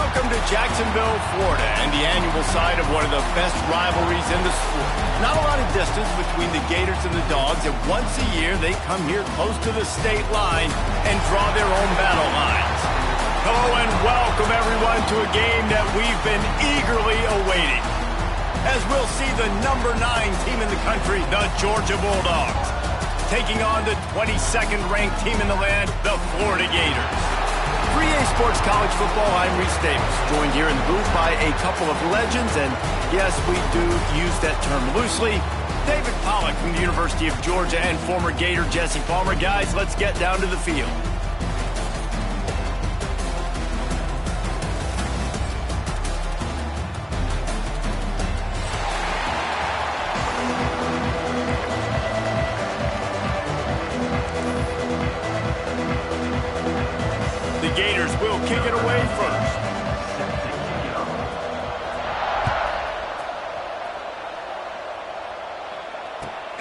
Welcome to Jacksonville, Florida, and the annual site of one of the best rivalries in the sport. Not a lot of distance between the Gators and the Dogs, and once a year they come here close to the state line and draw their own battle lines. Hello and welcome everyone to a game that we've been eagerly awaiting, as we'll see the number 9 team in the country, the Georgia Bulldogs, taking on the 22nd ranked team in the land, the Florida Gators. 3A Sports College Football, I'm Reese Davis, joined here in the booth by a couple of legends, and yes, we do use that term loosely. David Pollack from the University of Georgia and former Gator Jesse Palmer. Guys, let's get down to the field. The Gators will kick it away first.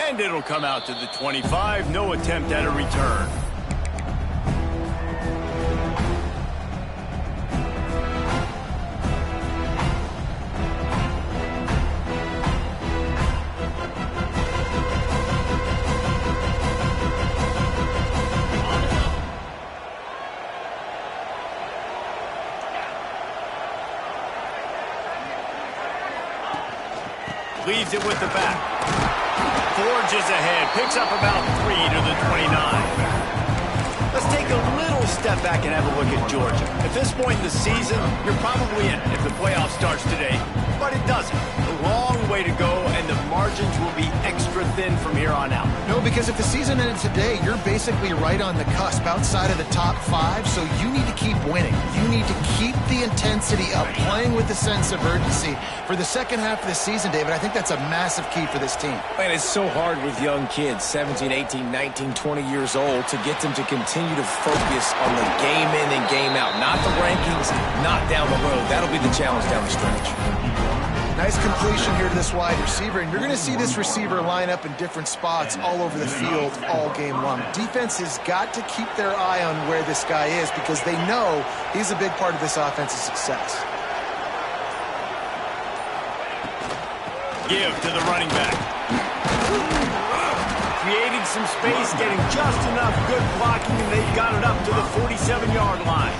And it'll come out to the 25. No attempt at a return. Leaves it with the back. Forges ahead. Picks up about 3 to the 29. Let's take a little step back and have a look at Georgia. At this point in the season, you're probably in if the playoff starts today, but it doesn't. A long way to go, and the margins will be extra thin from here on out. No, because if the season ended today, you're basically right on the cusp outside of the top 5, so you need to keep winning. You need to keep the intensity up, playing with a sense of urgency. For the second half of the season, David, I think that's a massive key for this team. Man, it's so hard with young kids, 17, 18, 19, 20 years old, to get them to continue to focus on the game in and game out. Not the rankings, not down the road. That'll be the challenge down the stretch. Nice completion here to this wide receiver, and you're going to see this receiver line up in different spots all over the field all game long. Defense has got to keep their eye on where this guy is because they know he's a big part of this offense's success. Give to the running back. Creating some space, getting just enough good blocking, and they've got it up to the 47-yard line.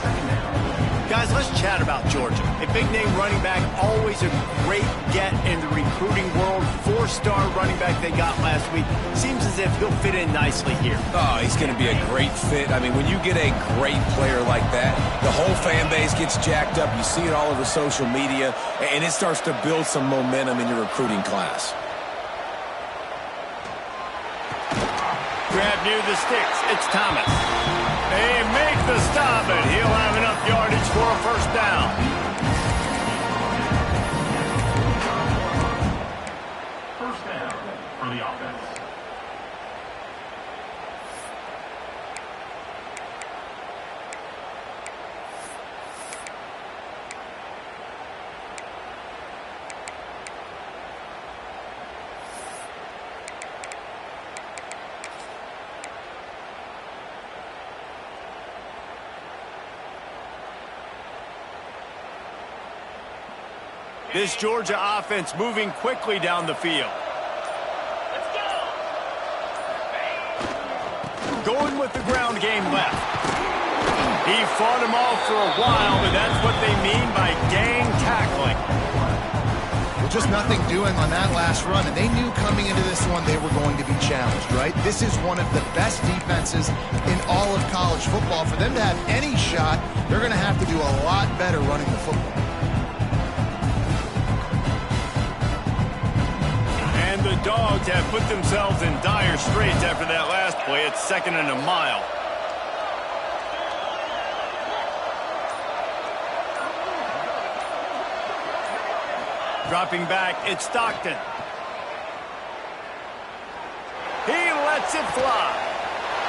Guys, let's chat about Georgia. A big-name running back, always a great get in the recruiting world. 4-star running back they got last week. Seems as if he'll fit in nicely here. Oh, he's going to be a great fit. I mean, when you get a great player like that, the whole fan base gets jacked up. You see it all over social media, and it starts to build some momentum in your recruiting class. Grab near the sticks. It's Thomas. They make the stop, and he'll have enough yardage for a first down. First down for the offense. This Georgia offense moving quickly down the field. Let's go. Going with the ground game left. He fought him off for a while, but that's what they mean by gang tackling. Well, just nothing doing on that last run, and they knew coming into this one they were going to be challenged, right? This is one of the best defenses in all of college football. For them to have any shot, they're going to have to do a lot better running the football. The Dogs have put themselves in dire straits after that last play. It's 2nd and a mile. Dropping back, it's Stockton. He lets it fly.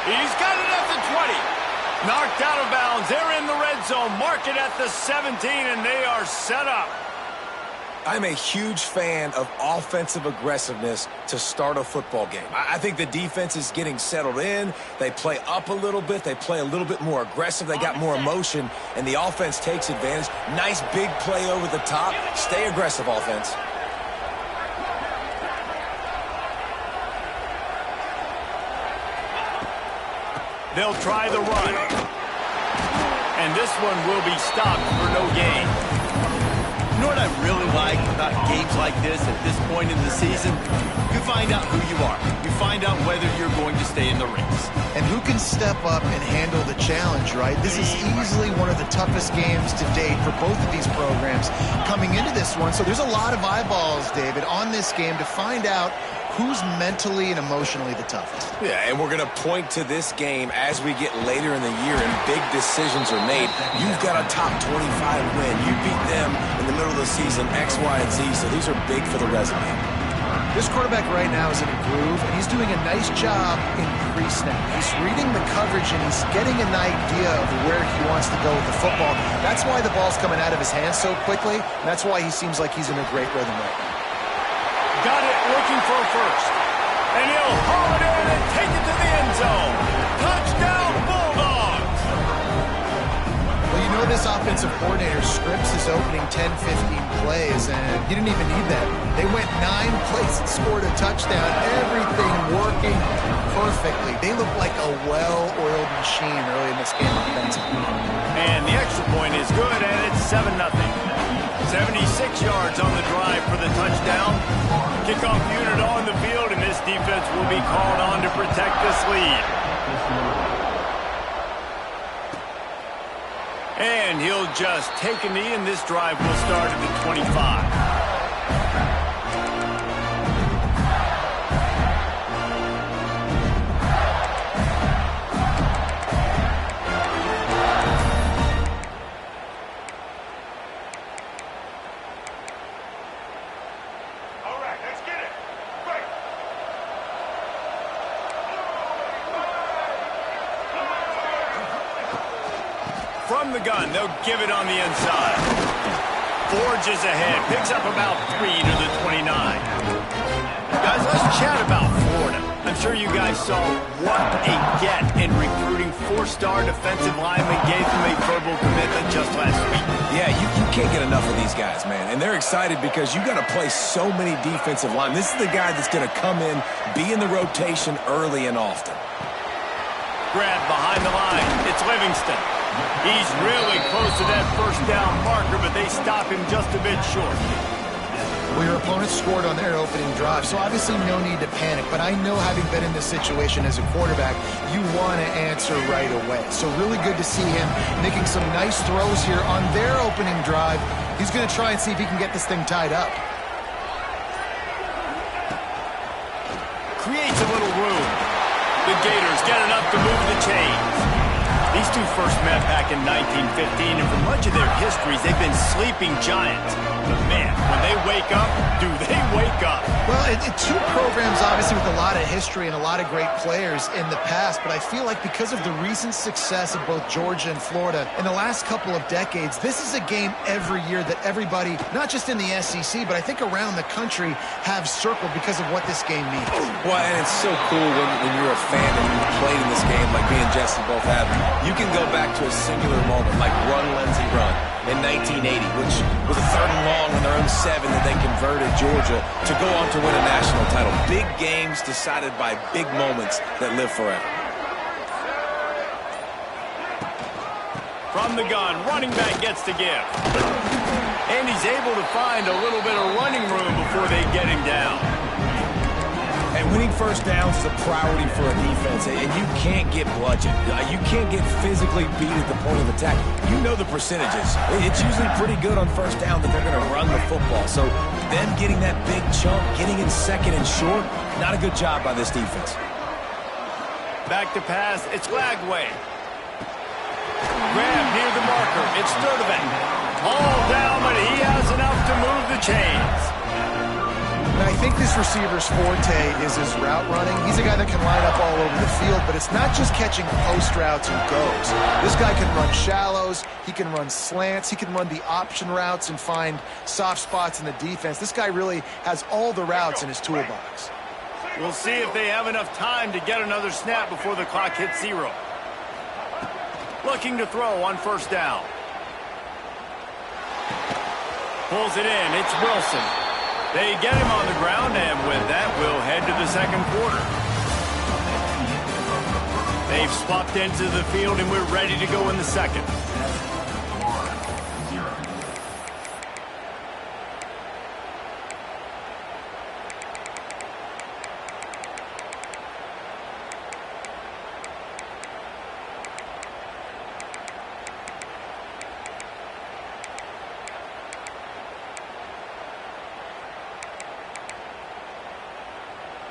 He's got it at the 20. Knocked out of bounds. They're in the red zone. Mark it at the 17, and they are set up. I'm a huge fan of offensive aggressiveness to start a football game. I think the defense is getting settled in. They play up a little bit. They play a little bit more aggressive. They got more emotion, and the offense takes advantage. Nice big play over the top. Stay aggressive, offense. They'll try the run. And this one will be stopped for no gain. You know what I really like about games like this at this point in the season? You find out who you are. You find out whether you're going to stay in the race. And who can step up and handle the challenge, right? This is easily one of the toughest games to date for both of these programs coming into this one. So there's a lot of eyeballs, David, on this game to find out who's mentally and emotionally the toughest. Yeah, and we're going to point to this game as we get later in the year and big decisions are made. You've got a top 25 win. You beat them in the middle of the season, X, Y, and Z, so these are big for the resume. This quarterback right now is in a groove, and he's doing a nice job in pre-snap. He's reading the coverage, and he's getting an idea of where he wants to go with the football. That's why the ball's coming out of his hands so quickly, and that's why he seems like he's in a great rhythm right now. Got it, looking for first. And he'll haul it in and take it to the end zone. Touchdown, Bulldogs! Well, you know this offensive coordinator scripts his opening 10, 15 plays, and he didn't even need that. They went 9 plays and scored a touchdown. Everything working perfectly. They look like a well-oiled machine early in this game offensively. And the extra point is good, and it's 7-0. 76 yards on the drive for the touchdown. Kickoff unit on the field, and this defense will be called on to protect this lead. And he'll just take a knee, and this drive will start at the 25. From the gun, they'll give it on the inside. Forges ahead, picks up about 3 to the 29. Guys, let's chat about Florida. I'm sure you guys saw what a get in recruiting 4-star defensive linemen gave them a verbal commitment just last week. Yeah, you can't get enough of these guys, man. And they're excited because you got to play so many defensive linemen. This is the guy that's going to come in, be in the rotation early and often. Grab behind the line. It's Livingston. He's really close to that first down marker, but they stop him just a bit short. Well, your opponent scored on their opening drive, so obviously no need to panic. But I know, having been in this situation as a quarterback, you want to answer right away. So really good to see him making some nice throws here on their opening drive. He's going to try and see if he can get this thing tied up. Creates a little room. The Gators get enough to move the chains. These two first met back in 1915, and for much of their histories, they've been sleeping giants. But man, when they wake up, do they wake up? Well, two programs obviously with a lot of history and a lot of great players in the past, but I feel like because of the recent success of both Georgia and Florida in the last couple of decades, this is a game every year that everybody, not just in the SEC, but I think around the country, have circled because of what this game means. Well, and it's so cool when you're a fan and you've played in this game like me and Jesse both have. You can go back to a singular moment like Run, Lindsey, Run in 1980, which was a 3rd and long on their own 7 that they converted Georgia to go on to win a national title. Big games decided by big moments that live forever. From the gun, running back gets to give. And he's able to find a little bit of running room before they get him down. And winning first downs is a priority for a defense, and you can't get bludgeoned. You can't get physically beat at the point of attack. You know the percentages. It's usually pretty good on first down that they're going to run the football. So them getting that big chunk, getting in second and short, not a good job by this defense. Back to pass, it's Lagway. Grab near the marker, it's Sturdivant. All down, but he has enough to move the chains. And I think this receiver's forte is his route running. He's a guy that can line up all over the field, but it's not just catching post routes and goes. This guy can run shallows, he can run slants, he can run the option routes and find soft spots in the defense. This guy really has all the routes in his toolbox. We'll see if they have enough time to get another snap before the clock hits 0. Looking to throw on first down. Pulls it in. It's Wilson. They get him on the ground, and with that, we'll head to the second quarter. They've swapped into the field, and we're ready to go in the second.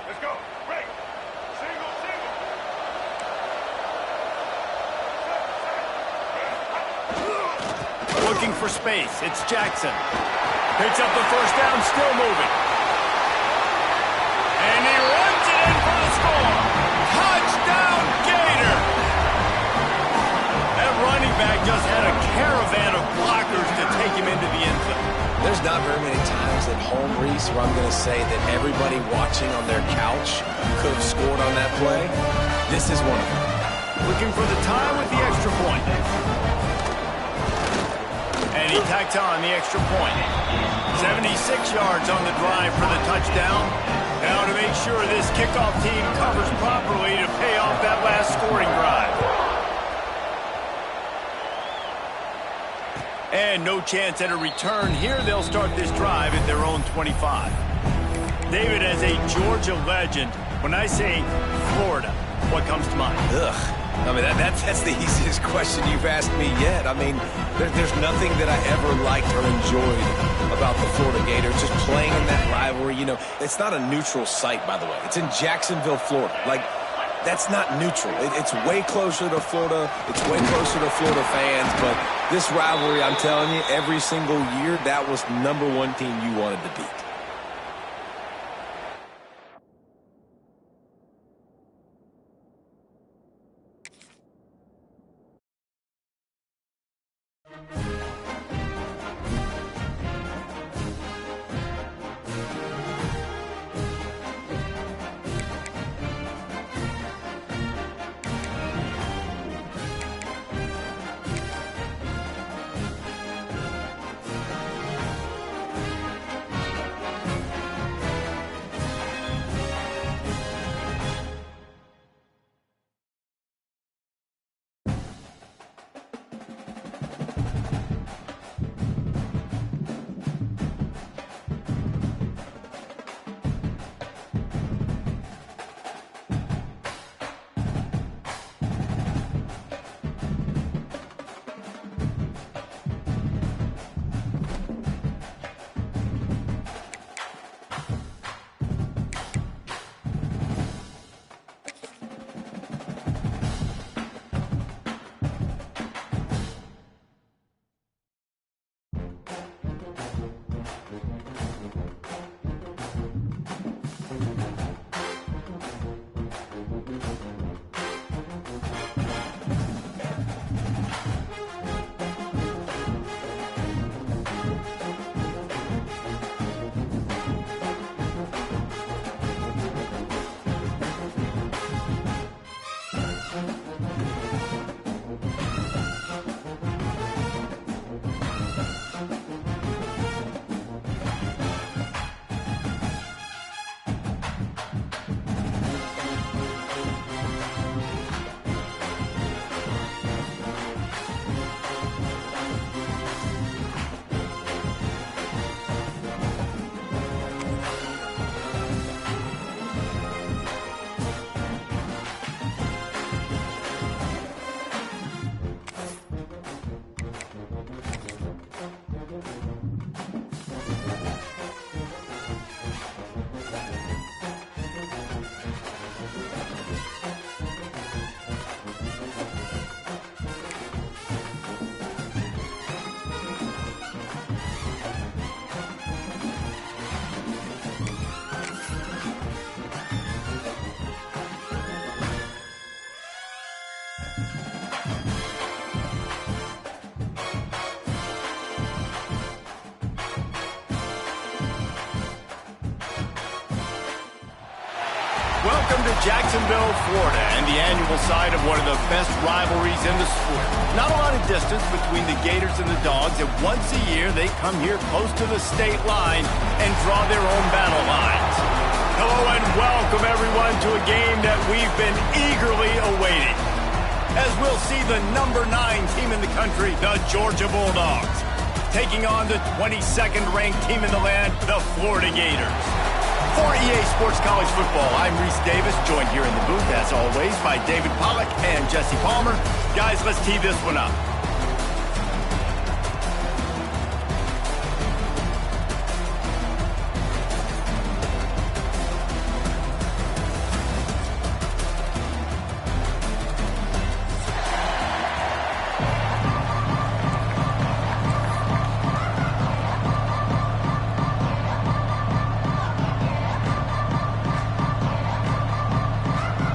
Let's go. Break. Single, single. Looking for space. It's Jackson. Picks up the first down, still moving. And he runs it in for the score. Touchdown, Gator! That running back just had a caravan of blockers to take him into the end zone. There's not very many times at home, Reese, where I'm going to say that everybody watching on their couch could have scored on that play. This is one of them. Looking for the tie with the extra point. And he tacked on the extra point. 76 yards on the drive for the touchdown. Now to make sure this kickoff team covers properly to pay off that last scoring drive. And no chance at a return here. They'll start this drive at their own 25. David, as a Georgia legend, when I say Florida, what comes to mind? Ugh. I mean, that's the easiest question you've asked me yet. I mean, there's nothing that I ever liked or enjoyed about the Florida Gators. Just playing in that rivalry, you know. It's not a neutral site, by the way. It's in Jacksonville, Florida. Like, that's not neutral. It's way closer to Florida. It's way closer to Florida fans. But this rivalry, I'm telling you, every single year, that was #1 team you wanted to beat. Jacksonville, Florida, and the annual site of one of the best rivalries in the sport. Not a lot of distance between the Gators and the Dogs, and once a year they come here close to the state line and draw their own battle lines. Hello and welcome everyone to a game that we've been eagerly awaiting, as we'll see the number 9 team in the country, the Georgia Bulldogs, taking on the 22nd ranked team in the land, the Florida Gators. For EA Sports College Football, I'm Reese Davis, joined here in the booth, as always, by David Pollack and Jesse Palmer. Guys, let's tee this one up.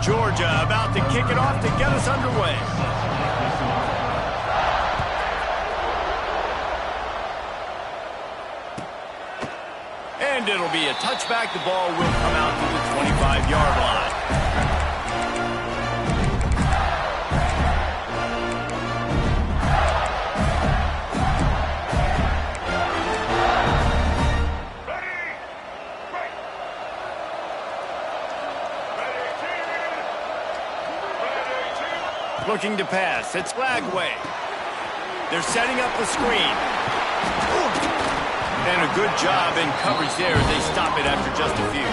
Georgia about to kick it off to get us underway. And it'll be a touchback. The ball will come out to the 25-yard line. Looking to pass. It's Lagway. They're setting up the screen. And a good job in coverage there as they stop it after just a few.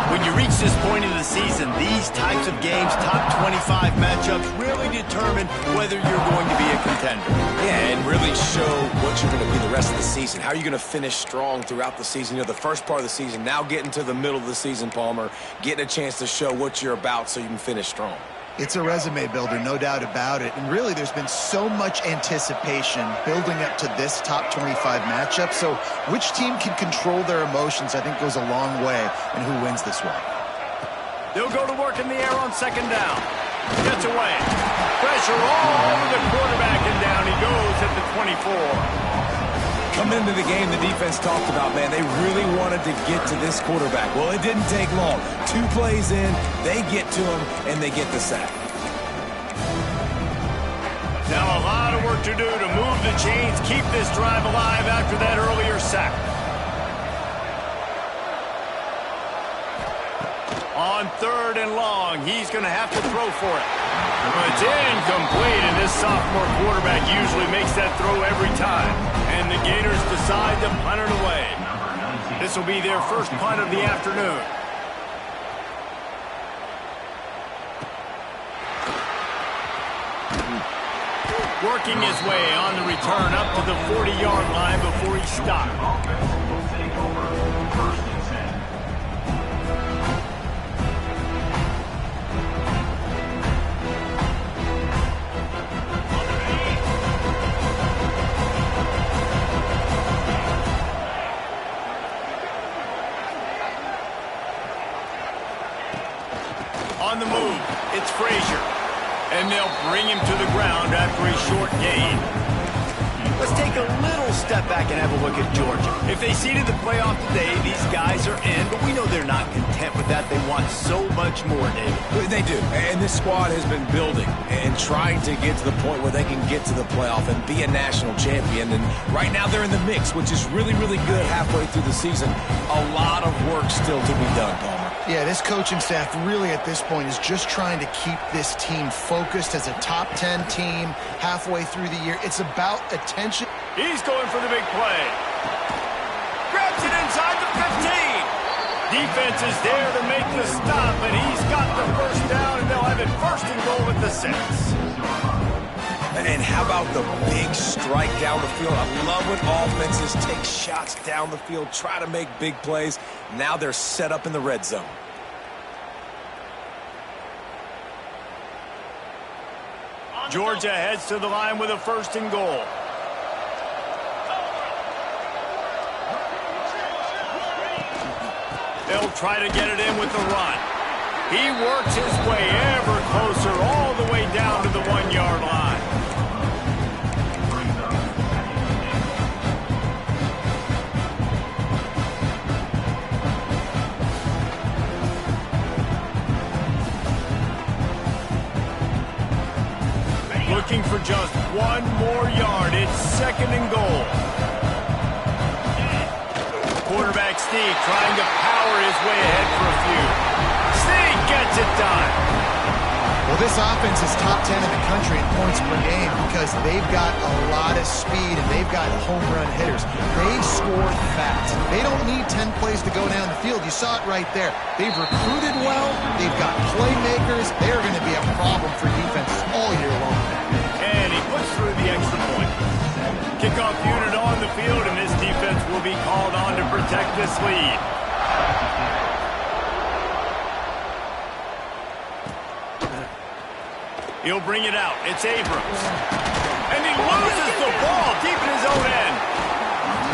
When you reach this point of the season, these types of games, top 25 matchups, really determine whether you're going to be a contender. Yeah, and really show what you're going to be the rest of the season. How are you going to finish strong throughout the season? You know, the first part of the season, now getting to the middle of the season, Palmer, getting a chance to show what you're about so you can finish strong. It's a resume builder, no doubt about it. And really, there's been so much anticipation building up to this top 25 matchup. So which team can control their emotions, I think, goes a long way in who wins this one. They'll go to work in the air on second down. Gets away. Pressure all over the quarterback, and down he goes at the 24. Coming into the game, the defense talked about, man, they really wanted to get to this quarterback. Well, it didn't take long. 2 plays in, they get to him, and they get the sack. Now a lot of work to do to move the chains, keep this drive alive after that earlier sack. On 3rd and long, he's going to have to throw for it. It's incomplete, and this sophomore quarterback usually makes that throw every time. And the Gators decide to punt it away. This will be their first punt of the afternoon. Working his way on the return up to the 40-yard line before he stopped. On the move, it's Frazier. And they'll bring him to the ground after a short gain. Let's take a little step back and have a look at Georgia. If they seeded the playoff today, these guys are in, but we know they're not content with that. They want so much more, David. They do, and this squad has been building and trying to get to the point where they can get to the playoff and be a national champion. And right now they're in the mix, which is really, really good halfway through the season. A lot of work still to be done, Palmer. Yeah, this coaching staff really at this point is just trying to keep this team focused as a top 10 team halfway through the year. It's about attention. He's going for the big play. Grabs it inside the 15. Defense is there to make the stop, and he's got the first down, and they'll have it 1st and goal at the 6. And how about the big strike down the field? I love when offenses take shots down the field, try to make big plays. Now they're set up in the red zone. Georgia heads to the line with a 1st and goal. They'll try to get it in with the run. He works his way ever closer all the way down to the 1-yard line. looking for just one more yard. It's 2nd and goal. Quarterback sneak trying to power his way ahead for a few. Sneak gets it done. Well, this offense is top 10 in the country in points per game because they've got a lot of speed and they've got home run hitters. They score fast. They don't need 10 plays to go down the field. You saw it right there. They've recruited well. They've got playmakers. They're going to be a problem for defenses all year long. And he puts through the extra point. Kickoff unit on the field, and this defense will be called on to protect this lead. He'll bring it out. It's Abrams. And he loses the ball deep in his own end.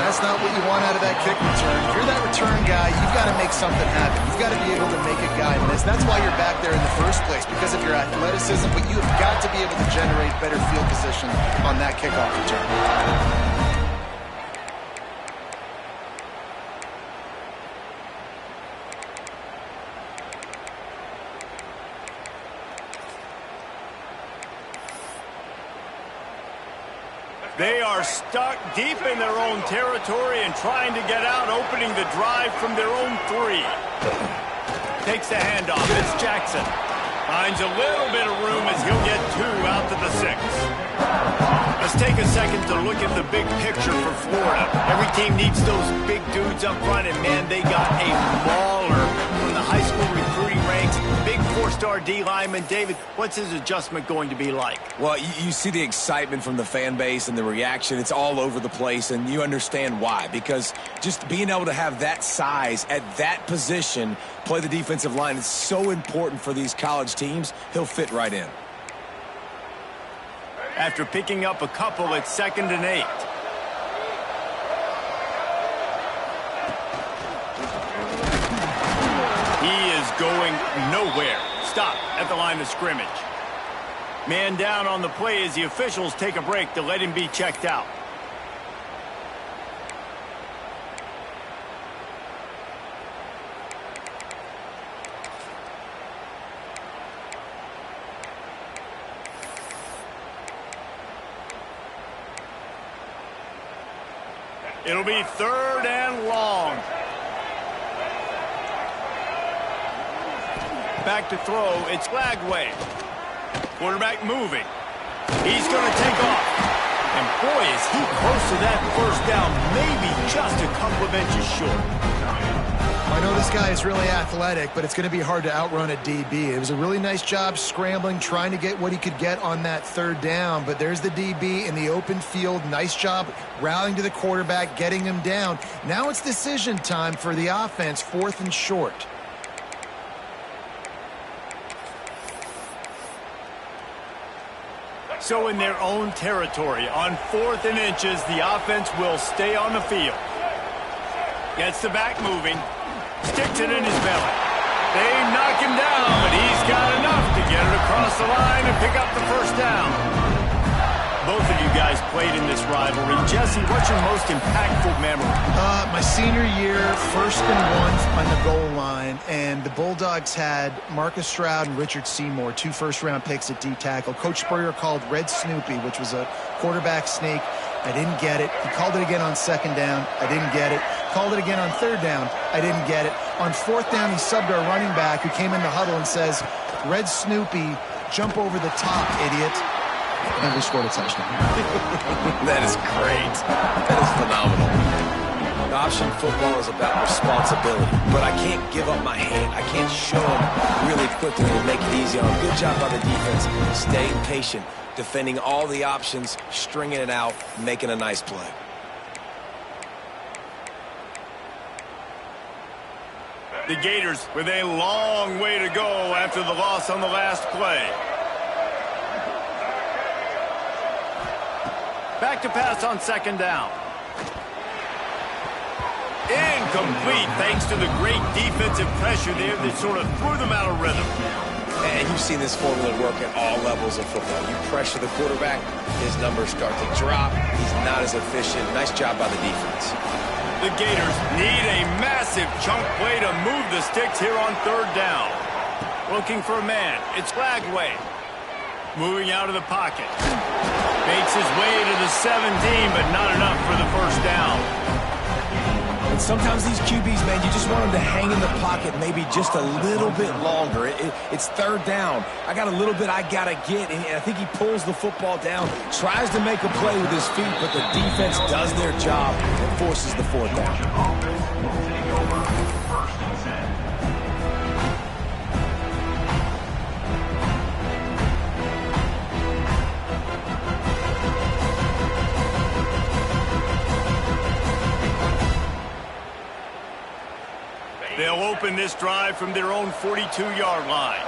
That's not what you want out of that kick return. If you're that return guy, you've got to make something happen. You've got to be able to make a guy miss. That's why you're back there in the first place, because of your athleticism, but you've got to be able to generate better field position on that kickoff return. They are stuck deep in their own territory and trying to get out, opening the drive from their own 3. Takes the handoff. It's Jackson. Finds a little bit of room as he'll get 2 out to the 6. Let's take a second to look at the big picture for Florida. Every team needs those big dudes up front, and man, they got a mauler from the high school recruiting ranks. Big 4-star D lineman. David, what's his adjustment going to be like? Well, you see the excitement from the fan base and the reaction. It's all over the place, and you understand why. Because just being able to have that size at that position, play the defensive line, is so important for these college teams. He'll fit right in. After picking up a couple, it's 2nd and 8. He is going nowhere. Stop at the line of scrimmage. Man down on the play as the officials take a break to let him be checked out. It'll be 3rd and long. Back to throw. It's Lagway. Quarterback moving. He's going to take off. And boy, is he close to that first down. Maybe just a couple of inches short. I know this guy is really athletic, but it's going to be hard to outrun a DB. It was a really nice job scrambling, trying to get what he could get on that 3rd down, but there's the DB in the open field. Nice job rallying to the quarterback, getting him down. Now it's decision time for the offense, 4th and short. So in their own territory, on 4th and inches, the offense will stay on the field. Gets the back moving. Sticks it in his belly. They knock him down, but he's got enough to get it across the line and pick up the first down. Both of you guys played in this rivalry. Jesse, what's your most impactful memory? My senior year, 1st and 1 on the goal line, and the Bulldogs had Marcus Stroud and Richard Seymour, 2 first-round picks at D-tackle. Coach Spurrier called Red Snoopy, which was a quarterback sneak. I didn't get it. He called it again on 2nd down. I didn't get it. Called it again on 3rd down. I didn't get it. On 4th down, he subbed our running back who came in the huddle and says, Red Snoopy, jump over the top, idiot. And we scored a touchdown. That is great. That is phenomenal. Option football is about responsibility, but I can't give up my hand. I can't show them really quickly and make it easy on them. Good job by the defense, staying patient, defending all the options, stringing it out, making a nice play. The Gators with a long way to go after the loss on the last play. Back to pass on 2nd down. Incomplete thanks to the great defensive pressure there that sort of threw them out of rhythm. And you've seen this formula work at all levels of football. You pressure the quarterback, his numbers start to drop. He's not as efficient. Nice job by the defense. The Gators need a massive chunk play to move the sticks here on 3rd down. Looking for a man. It's Lagway. Moving out of the pocket. Makes his way to the 17, but not enough for the first down. And sometimes these QBs, man, you just want them to hang in the pocket maybe just a little bit longer. It's third down. I got a little bit I got to get, and I think he pulls the football down, tries to make a play with his feet, but the defense does their job and forces the fourth down. They'll open this drive from their own 42-yard line.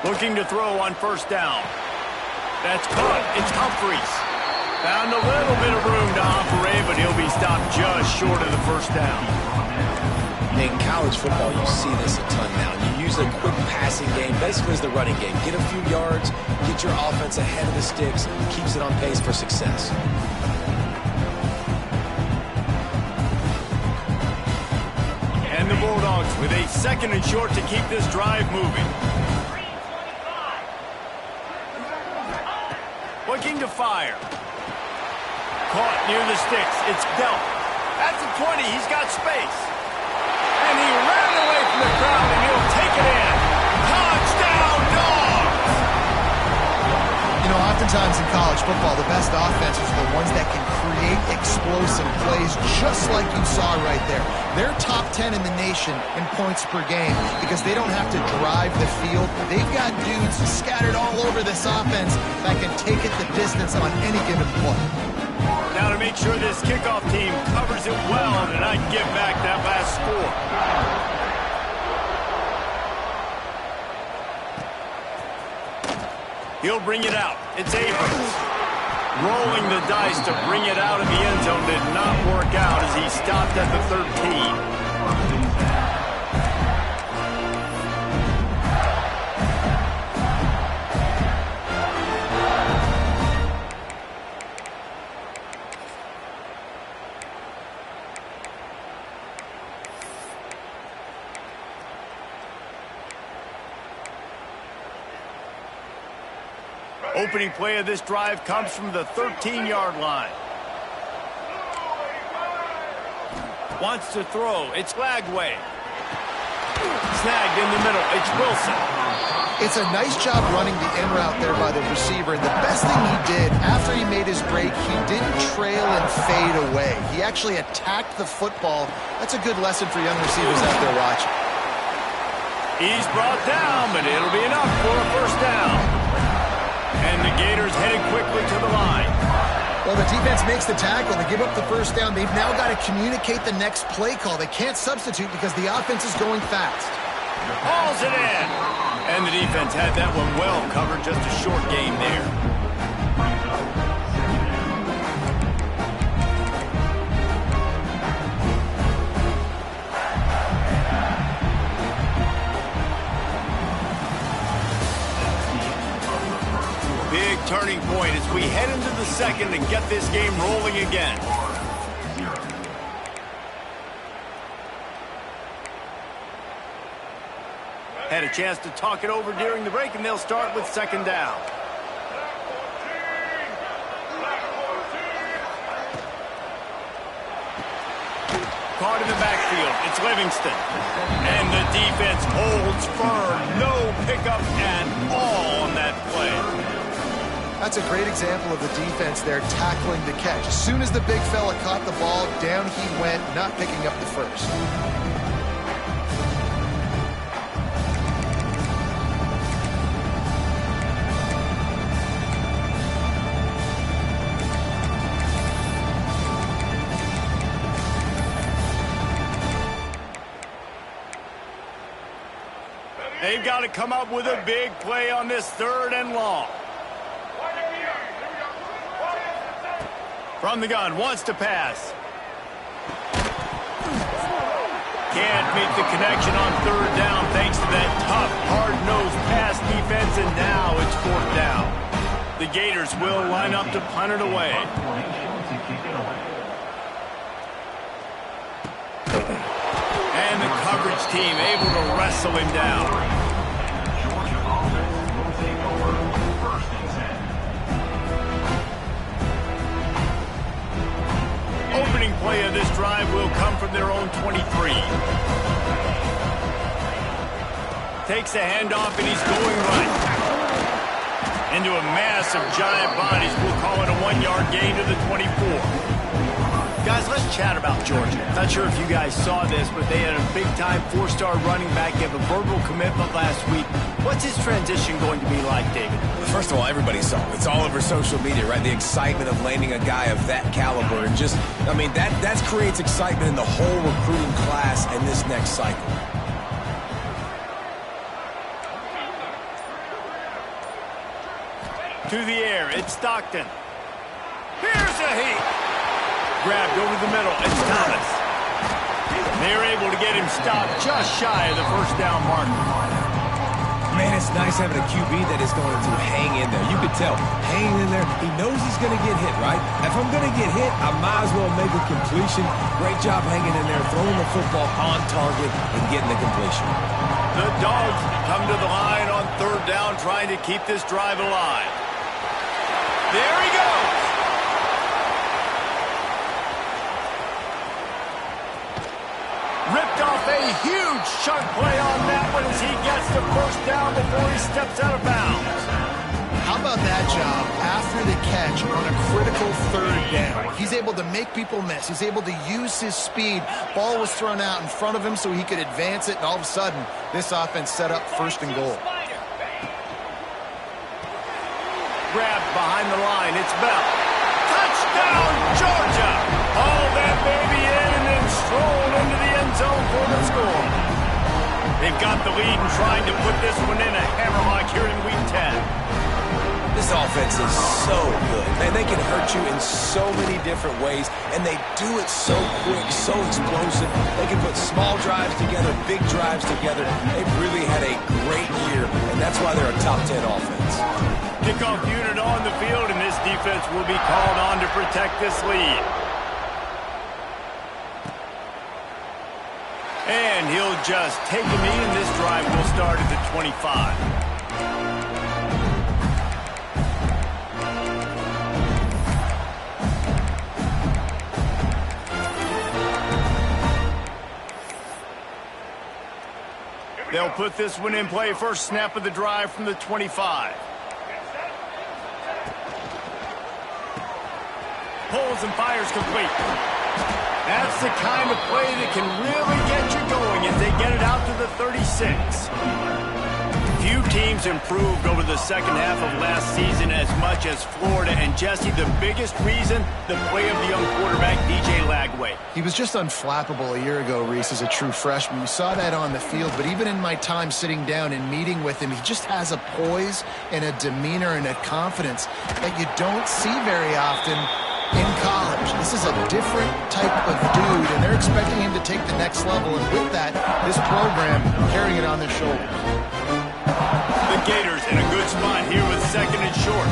Looking to throw on first down. That's caught. It's Humphries. Found a little bit of room to operate, but he'll be stopped just short of the first down. In college football, you see this a ton now. You use a quick passing game, basically as the running game. Get a few yards, get your offense ahead of the sticks, keeps it on pace for success. And the Bulldogs with a second and short to keep this drive moving. Looking to fire. Caught near the sticks. It's dealt. At the 20, he's got space. And he ran away from the crowd, and he'll take it in. Touchdown, Dogs! You know, oftentimes in college football, the best offenses are the ones that can create explosive plays, just like you saw right there. They're top 10 in the nation in points per game because they don't have to drive the field. They've got dudes scattered all over this offense that can take it the distance on any given play. Now to make sure this kickoff team covers it well and not give back that last score. He'll bring it out. It's Abrams. Rolling the dice to bring it out of the end zone did not work out as he stopped at the 13. Opening play of this drive comes from the 13-yard line. Wants to throw. It's Lagway. Snagged in the middle. It's Wilson. It's a nice job running the in route there by the receiver. And the best thing he did after he made his break, he didn't trail and fade away. He actually attacked the football. That's a good lesson for young receivers out there watching. He's brought down, but it'll be enough for a first down. And the Gators headed quickly to the line. Well, the defense makes the tackle. They give up the first down. They've now got to communicate the next play call. They can't substitute because the offense is going fast. Hauls it in. And the defense had that one well covered. Just a short game there. Big turning point as we head into the second and get this game rolling again. Had a chance to talk it over during the break, and they'll start with second down. Caught in the backfield. It's Livingston. And the defense holds firm. No pickup at all on that play. That's a great example of the defense there tackling the catch. As soon as the big fella caught the ball, down he went, not picking up the first. They've got to come up with a big play on this third and long. From the gun, wants to pass. Can't meet the connection on third down thanks to that tough, hard-nosed pass defense, and now it's fourth down. The Gators will line up to punt it away. And the coverage team able to wrestle him down. from their own 23. Takes a handoff, and he's going right into a mass of giant bodies. We'll call it a 1-yard gain to the 24. Guys, let's chat about Georgia. Not sure if you guys saw this, but they had a big-time 4-star running back give a verbal commitment last week. What's his transition going to be like, David? First of all, everybody saw it. It's all over social media, right? The excitement of landing a guy of that caliber. And just, I mean, that creates excitement in the whole recruiting class in this next cycle. To the air, it's Stockton. Here's a heat. Grabbed over the middle, it's Thomas. They're able to get him stopped just shy of the first down mark. Man, it's nice having a QB that is going to hang in there. You could tell, hanging in there, he knows he's going to get hit, right? If I'm going to get hit, I might as well make a completion. Great job hanging in there, throwing the football on target and getting the completion. The Dogs come to the line on 3rd down, trying to keep this drive alive. There he goes. Ripped off a huge chunk play on that one as he gets the first down before he steps out of bounds. How about that job after the catch on a critical 3rd down? He's able to make people miss. He's able to use his speed. Ball was thrown out in front of him so he could advance it, and all of a sudden, this offense set up 1st and goal. Grabbed behind the line, it's Bell. Touchdown, Georgia! Haul that baby in and then stroll into the end zone for the score. They've got the lead and trying to put this one in a hammerlock here in Week 10. This offense is so good. Man, they can hurt you in so many different ways, and they do it so quick, so explosive. They can put small drives together, big drives together. They've really had a great year, and that's why they're a top 10 offense. Kickoff unit on the field, and this defense will be called on to protect this lead. And he'll just take a knee, and this drive will start at the 25. They'll put this one in play. First snap of the drive from the 25. Pulls and fires complete. That's the kind of play that can really get you going as they get it out to the 36. Few teams improved over the second half of last season as much as Florida. And Jesse, the biggest reason, the play of the young quarterback, DJ Lagway. He was just unflappable a year ago, Reese, as a true freshman. You saw that on the field, but even in my time sitting down and meeting with him, he just has a poise and a demeanor and a confidence that you don't see very often in college. This is a different type of dude, and they're expecting him to take the next level, and with that, this program carrying it on their shoulders. The Gators in a good spot here with 2nd and short.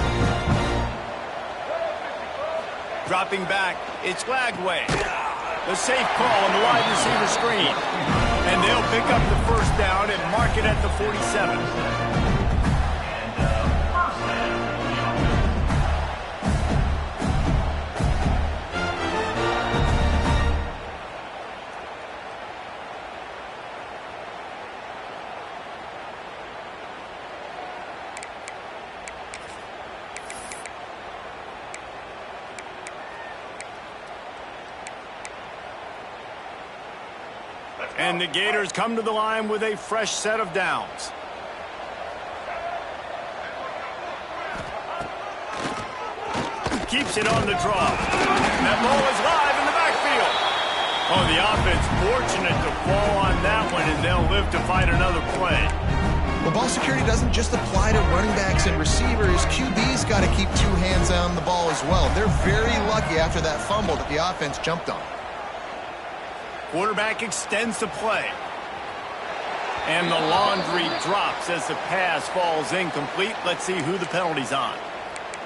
Dropping back, it's Lagway. The safe call on the wide receiver screen. And they'll pick up the first down and mark it at the 47. And the Gators come to the line with a fresh set of downs. Keeps it on the draw. That ball is live in the backfield. Oh, the offense fortunate to fall on that one, and they'll live to fight another play. Well, ball security doesn't just apply to running backs and receivers. QB's got to keep 2 hands on the ball as well. They're very lucky after that fumble that the offense jumped on. Quarterback extends the play. And the laundry drops as the pass falls incomplete. Let's see who the penalty's on.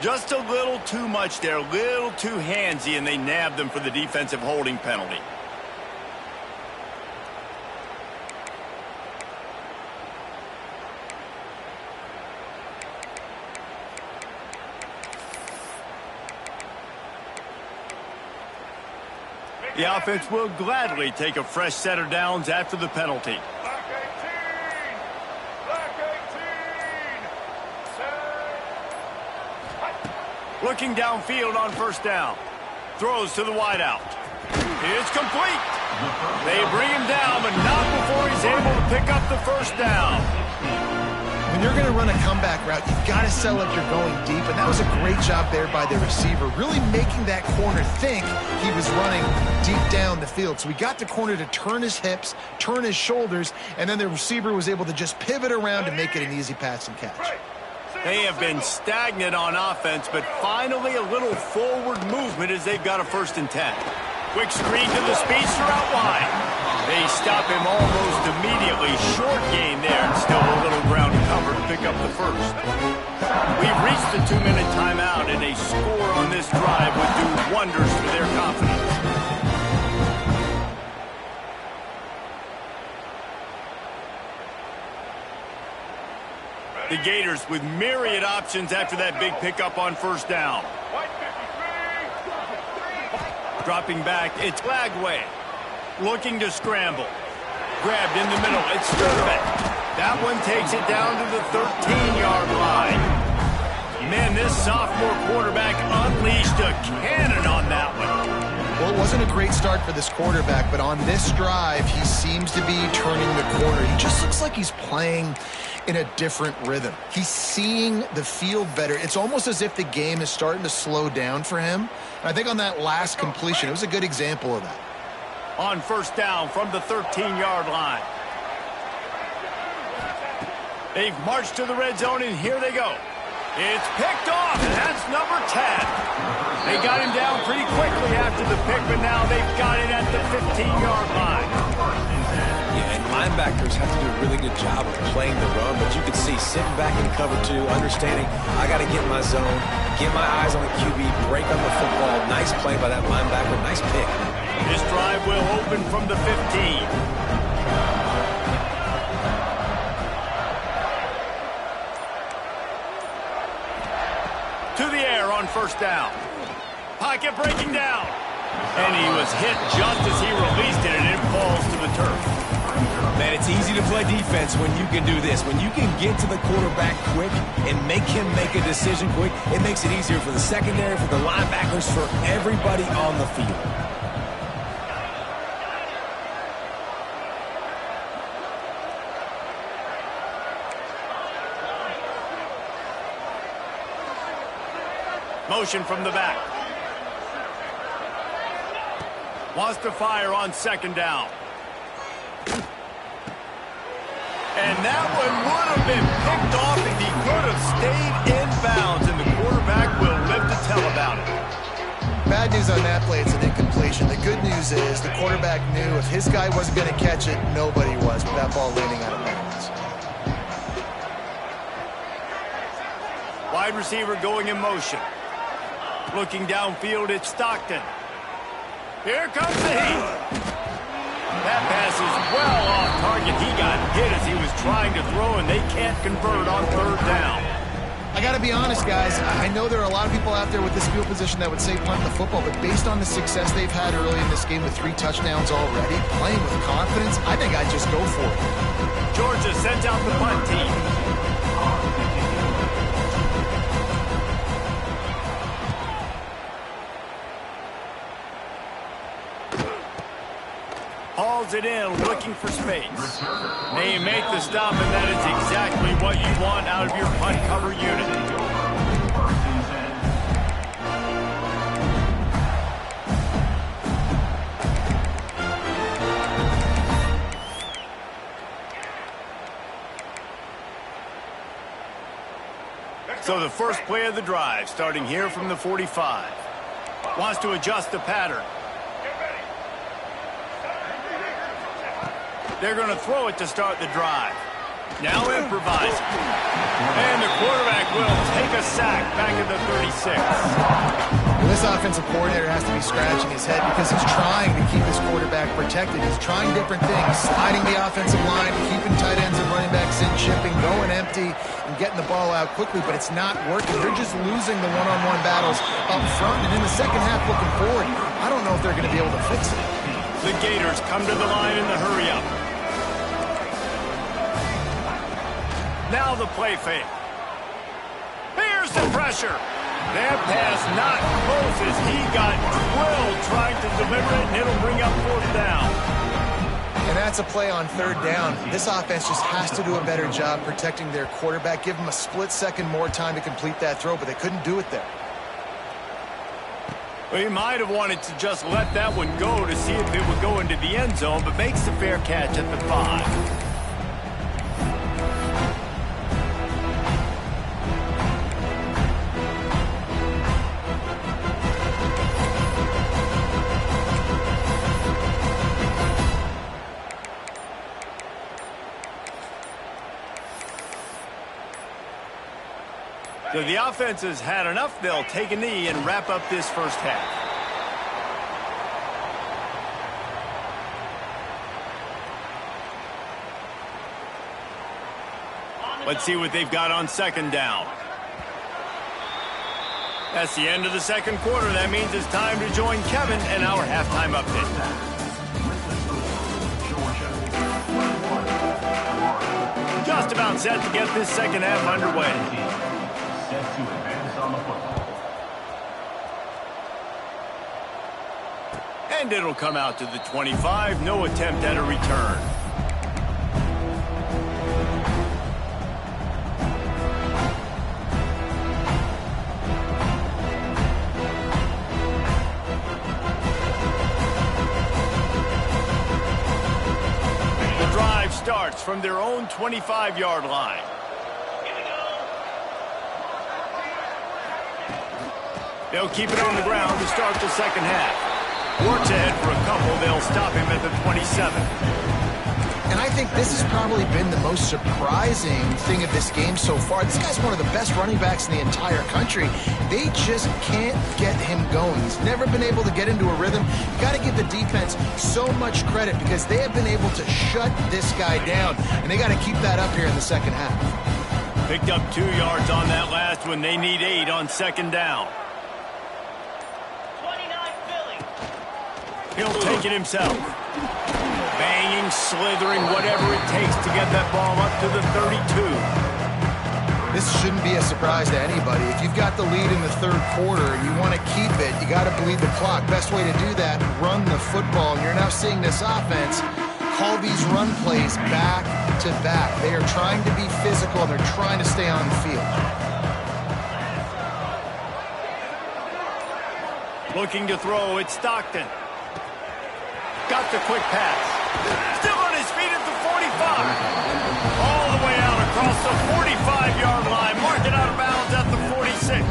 Just a little too much there, a little too handsy, and they nabbed them for the defensive holding penalty. The offense will gladly take a fresh set of downs after the penalty. Black 18. Black 18. Set. Looking downfield on first down. Throws to the wideout. It's complete. They bring him down, but not before he's able to pick up the first down. When you're going to run a comeback route, you've got to sell like you're going deep, and that was a great job there by the receiver, really making that corner think he was running deep down the field. So we got the corner to turn his hips, turn his shoulders, and then the receiver was able to just pivot around and make it an easy pass and catch. They have been stagnant on offense, but finally a little forward movement as they've got a 1st and 10. Quick screen to the speedster out wide. They stop him almost immediately. Short gain there, and still a little ground to cover to pick up the first. We've reached the 2-minute timeout, and a score on this drive would do wonders for their confidence. The Gators with myriad options after that big pickup on first down. White 53. Dropping back, it's Lagway. Looking to scramble. Grabbed in the middle, it's Sturtevant. That one takes it down to the 13-yard line. Man, this sophomore quarterback unleashed a cannon on that one. Well, it wasn't a great start for this quarterback, but on this drive, he seems to be turning the corner. He just looks like he's playing in a different rhythm. He's seeing the field better. It's almost as if the game is starting to slow down for him. And I think on that last completion, it was a good example of that. On first down from the 13-yard line. They've marched to the red zone, and here they go. It's picked off, and that's number 10. They got him down pretty quickly after the pick, but now they've got it at the 15-yard line. Yeah, and linebackers have to do a really good job of playing the run, but you can see sitting back in cover 2, understanding I got to get my zone, get my eyes on the QB, break on the football. Nice play by that linebacker, nice pick. This drive will open from the 15. To the air on first down. Pocket breaking down. And he was hit just as he released it, and it falls to the turf. Man, it's easy to play defense when you can do this. When you can get to the quarterback quick and make him make a decision quick, it makes it easier for the secondary, for the linebackers, for everybody on the field. Motion from the back. Wants to fire on second down. And that one would have been picked off if he could have stayed in bounds, and the quarterback will live to tell about it. Bad news on that play, it's an incompletion. The good news is the quarterback knew if his guy wasn't going to catch it, nobody was, with that ball landing out of bounds. Wide receiver going in motion. Looking downfield, it's Stockton. Here comes the heat. That pass is well off target. He got hit as he was trying to throw, and they can't convert on third down. I got to be honest, guys. I know there are a lot of people out there with this field position that would say punt the football, but based on the success they've had early in this game with 3 touchdowns already, playing with confidence, I think I'd just go for it. Georgia sends out the punt team. Hauls it in, looking for space. They make the stop, and that is exactly what you want out of your punt cover unit. So the first play of the drive, starting here from the 45. Wants to adjust the pattern. They're going to throw it to start the drive. Now improvising. And the quarterback will take a sack back at the 36. Well, this offensive coordinator has to be scratching his head because he's trying to keep his quarterback protected. He's trying different things, sliding the offensive line, keeping tight ends and running backs in, chipping, going empty, and getting the ball out quickly, but it's not working. They're just losing the one-on-one battles up front, and in the second half looking forward, I don't know if they're going to be able to fix it. The Gators come to the line in the hurry-up. Now the play fake. Here's the pressure. That pass not Moses. He got drilled trying to deliver it, and it'll bring up 4th down. And that's a play on 3rd down. This offense just has to do a better job protecting their quarterback. Give them a split second more time to complete that throw, but they couldn't do it there. Well, he might have wanted to just let that one go to see if it would go into the end zone, but makes the fair catch at the 5. So the offense has had enough. They'll take a knee and wrap up this first half. Let's see what they've got on 2nd down. That's the end of the 2nd quarter. That means it's time to join Kevin and our halftime update. Just about set to get this second half underway. And it'll come out to the 25. No attempt at a return. The drive starts from their own 25-yard line. They'll keep it on the ground to start the second half. Works ahead for a couple. They'll stop him at the 27. And I think this has probably been the most surprising thing of this game so far. This guy's one of the best running backs in the entire country. They just can't get him going. He's never been able to get into a rhythm. You got to give the defense so much credit because they have been able to shut this guy down, and they got to keep that up here in the second half. Picked up 2 yards on that last one. They need 8 on 2nd down. He'll take it himself. Banging, slithering, whatever it takes to get that ball up to the 32. This shouldn't be a surprise to anybody. If you've got the lead in the 3rd quarter and you want to keep it, you got to bleed the clock. Best way to do that, run the football. And you're now seeing this offense call these run plays back to back. They are trying to be physical, and they're trying to stay on the field. Looking to throw, it's Stockton. Got the quick pass. Still on his feet at the 45. All the way out across the 45-yard line. Marking out of bounds at the 46.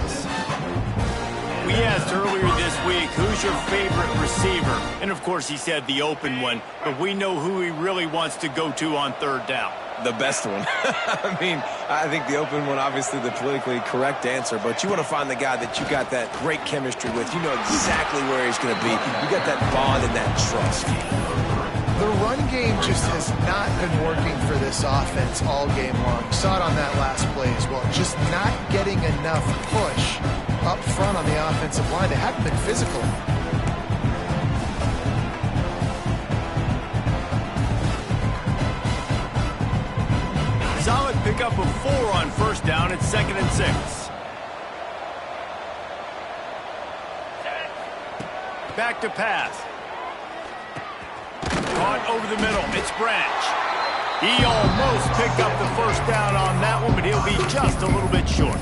We asked earlier this week, who's your favorite receiver? And, of course, he said the open one. But we know who he really wants to go to on 3rd down. The best one. I mean, I think the open one, obviously the politically correct answer, but you want to find the guy that you got that great chemistry with. You know exactly where he's going to be. You got that bond and that trust. The run game just has not been working for this offense all game long. You saw it on that last play as well. Just not getting enough push up front on the offensive line. They haven't been physical. Solid pickup of 4 on 1st down. It's 2nd and 6. Back to pass. Caught over the middle. It's Branch. He almost picked up the 1st down on that one, but he'll be just a little bit short.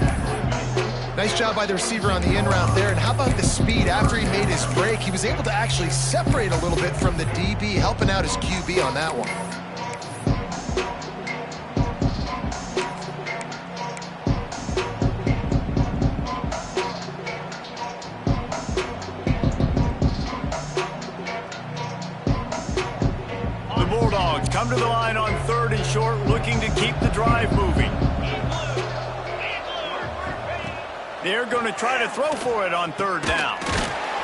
Nice job by the receiver on the in route there. And how about the speed after he made his break? He was able to actually separate a little bit from the DB, helping out his QB on that one. Come to the line on 3rd and short, looking to keep the drive moving. They're going to try to throw for it on third down.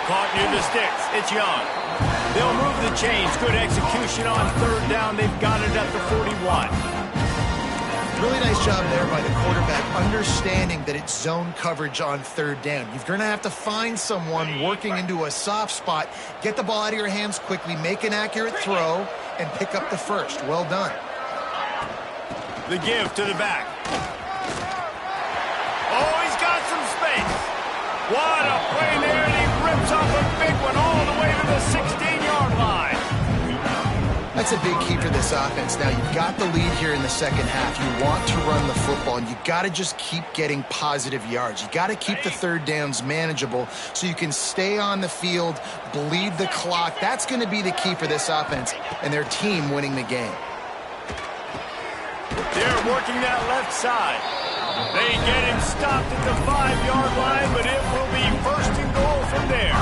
Caught near the sticks. It's Young. They'll move the chains. Good execution on third down. They've got it at the 41. Really nice job there by the quarterback, understanding that it's zone coverage on third down. You're going to have to find someone working into a soft spot, get the ball out of your hands quickly, make an accurate throw, and pick up the first. Well done. The give to the back. Oh, he's got some space. What a play there, and he rips off a big one all the way to the 16-yard line. That's a big key for this offense. Now, you've got the lead here in the second half. You want to run the football, and you got to just keep getting positive yards. You got to keep the third downs manageable so you can stay on the field, bleed the clock. That's going to be the key for this offense and their team winning the game. They're working that left side. They get him stopped at the 5-yard line, but it will be first and goal from there.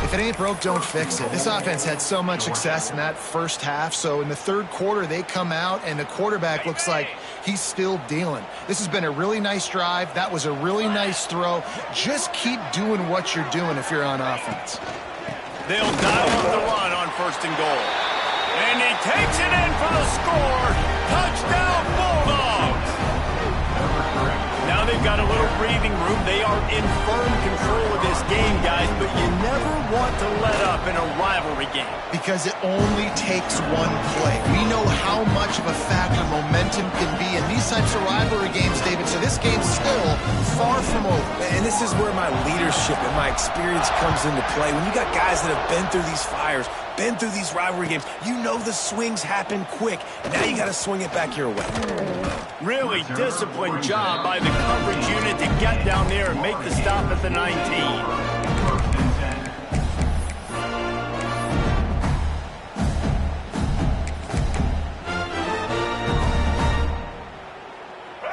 If it ain't broke, don't fix it. This offense had so much success in that first half, so in the third quarter, they come out, and the quarterback looks like he's still dealing. This has been a really nice drive. That was a really nice throw. Just keep doing what you're doing if you're on offense. They'll dial up the run on first and goal. And he takes it in for the score. Touchdown, Bulldogs! Now they've got a little breathing room. They are in firm control of this game, guys, but you never want to let up in a rivalry game. Because it only takes one play. We know how much of a factor momentum can be in these types of rivalry games, David, so this game's still far from over. And this is where my leadership and my experience comes into play. When you got guys that have been through these fires, been through these rivalry games, you know the swings happen quick. Now you got to swing it back your way. Really disciplined job by the coverage unit to get down there and make the stop at the 19.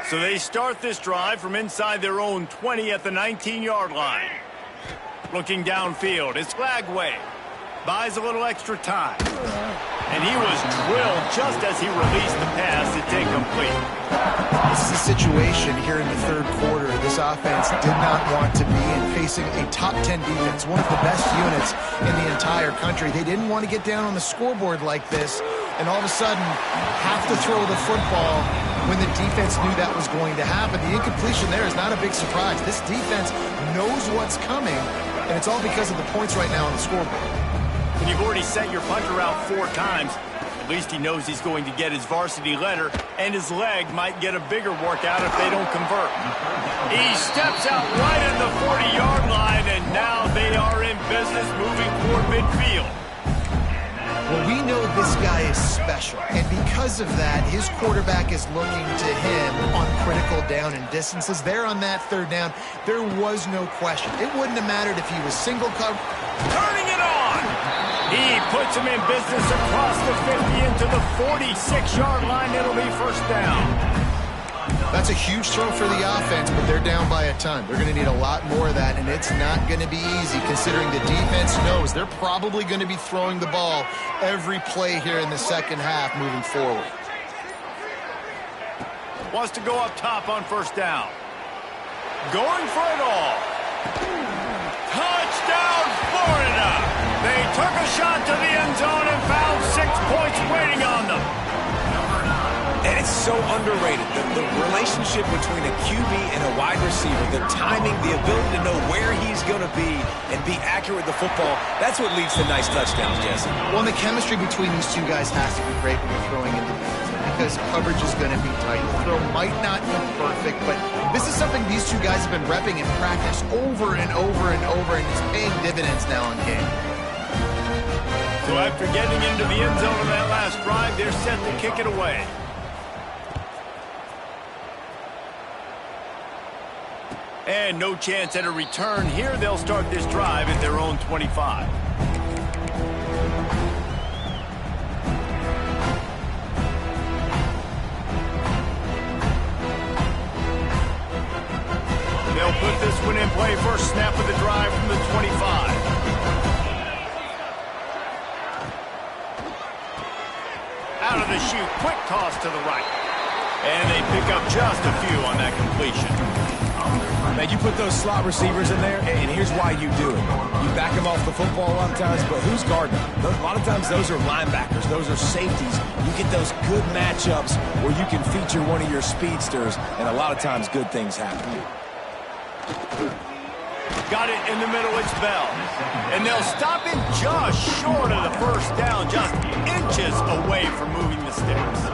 So they start this drive from inside their own 20 at the 19-yard line. Looking downfield, it's Flagway. Buys a little extra time. And he was drilled just as he released the pass. It's incomplete. This is a situation here in the third quarter this offense did not want to be in, facing a top 10 defense, one of the best units in the entire country. They didn't want to get down on the scoreboard like this and all of a sudden have to throw the football when the defense knew that was going to happen. The incompletion there is not a big surprise. This defense knows what's coming, and it's all because of the points right now on the scoreboard. When you've already sent your punter out 4 times, at least he knows he's going to get his varsity letter, and his leg might get a bigger workout if they don't convert. He steps out right at the 40-yard line, and now they are in business moving toward midfield. Well, we know this guy is special, and because of that, his quarterback is looking to him on critical down and distances. There on that third down, there was no question. It wouldn't have mattered if he was single cover. Turning it on! He puts him in business across the 50 into the 46-yard line. It'll be first down. That's a huge throw for the offense, but they're down by a ton. They're going to need a lot more of that, and it's not going to be easy considering the defense knows they're probably going to be throwing the ball every play here in the second half moving forward. Wants to go up top on first down. Going for it all. Touchdown, Florida! They took a shot to the end zone and found 6 points waiting on them. And it's so underrated. The relationship between a QB and a wide receiver, the timing, the ability to know where he's going to be and be accurate with the football, that's what leads to nice touchdowns, Jesse. Well, and the chemistry between these two guys has to be great when you're throwing into defense because coverage is going to be tight. The throw might not be perfect, but this is something these two guys have been repping in practice over and over and over, and it's paying dividends now in game. So after getting into the end zone on that last drive, they're set to kick it away. And no chance at a return here. They'll start this drive at their own 25. They'll put this one in play. First snap of the drive from the 25. Out of the chute, quick toss to the right. And they pick up just a few on that completion. Man, you put those slot receivers in there, and here's why you do it. You back them off the football a lot of times, but who's guarding them? A lot of times those are linebackers. Those are safeties. You get those good matchups where you can feature one of your speedsters, and a lot of times good things happen. Got it in the middle, it's Bell. And they'll stop him just short of the first down, just inches away from moving the sticks.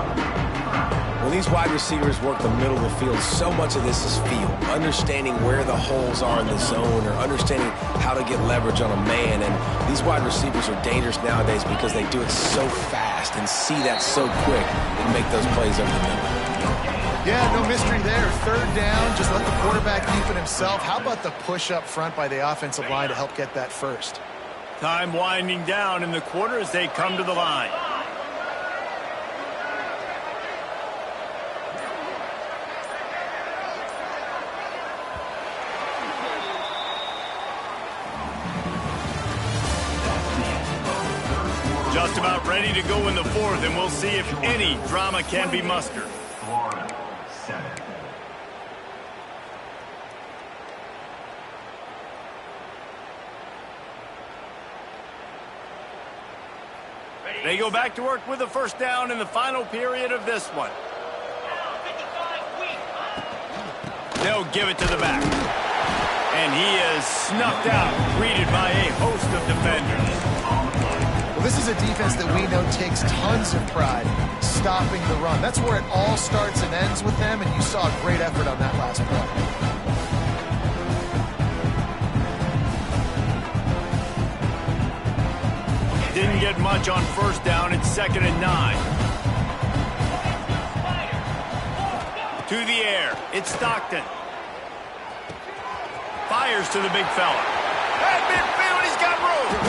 When these wide receivers work the middle of the field, so much of this is feel. Understanding where the holes are in the zone or understanding how to get leverage on a man. And these wide receivers are dangerous nowadays because they do it so fast and see that so quick and make those plays over the middle. Yeah, no mystery there. Third down, just let the quarterback keep it himself. How about the push up front by the offensive line to help get that first? Time winding down in the quarter as they come to the line. Just about ready to go in the fourth, and we'll see if any drama can be mustered. They go back to work with the first down in the final period of this one. They'll give it to the back. And he is snuffed out, greeted by a host of defenders. Well, this is a defense that we know takes tons of pride stopping the run. That's where it all starts and ends with them, and you saw a great effort on that last play. Didn't get much on first down. It's 2nd and 9. To the air. It's Stockton. Fires to the big fella. Hey, midfield, he's got room.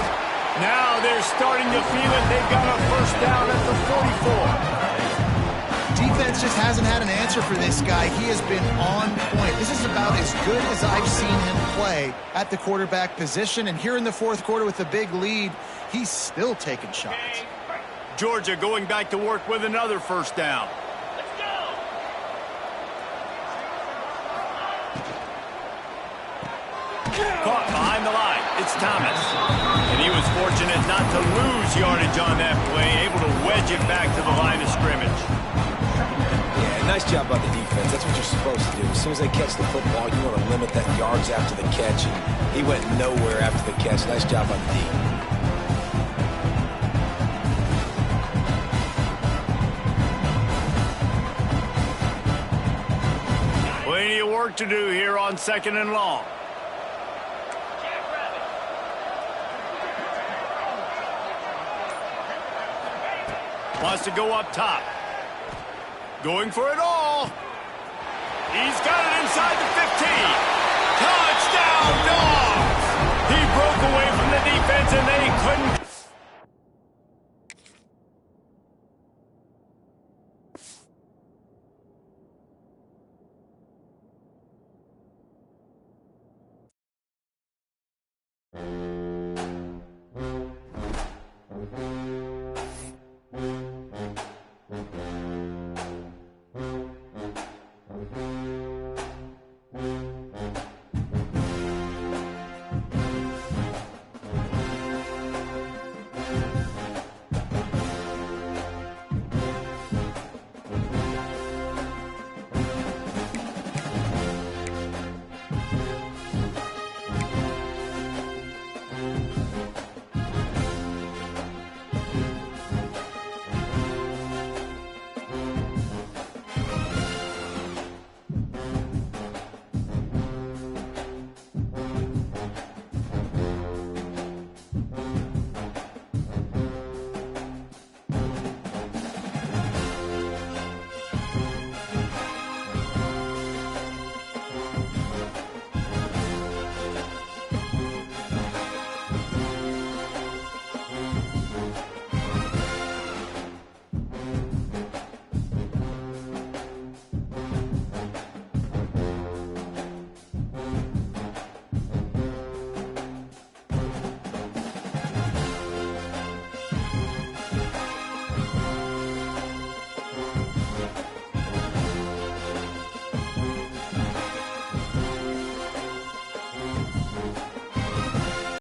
Now they're starting to feel it. They've got a first down at the 44. Defense just hasn't had an answer for this guy. He has been on point. This is about as good as I've seen him play at the quarterback position. And here in the fourth quarter with a big lead, he's still taking shots. Georgia going back to work with another first down. Caught behind the line. It's Thomas. And he was fortunate not to lose yardage on that play, able to wedge it back to the line of scrimmage. Yeah, nice job by the defense. That's what you're supposed to do. As soon as they catch the football, you want to limit that yards after the catch. And he went nowhere after the catch. Nice job by the D. Plenty of work to do here on 2nd and long. Wants to go up top. Going for it all. He's got it inside the 15. Touchdown, Dogs! He broke away from the defense and they couldn't.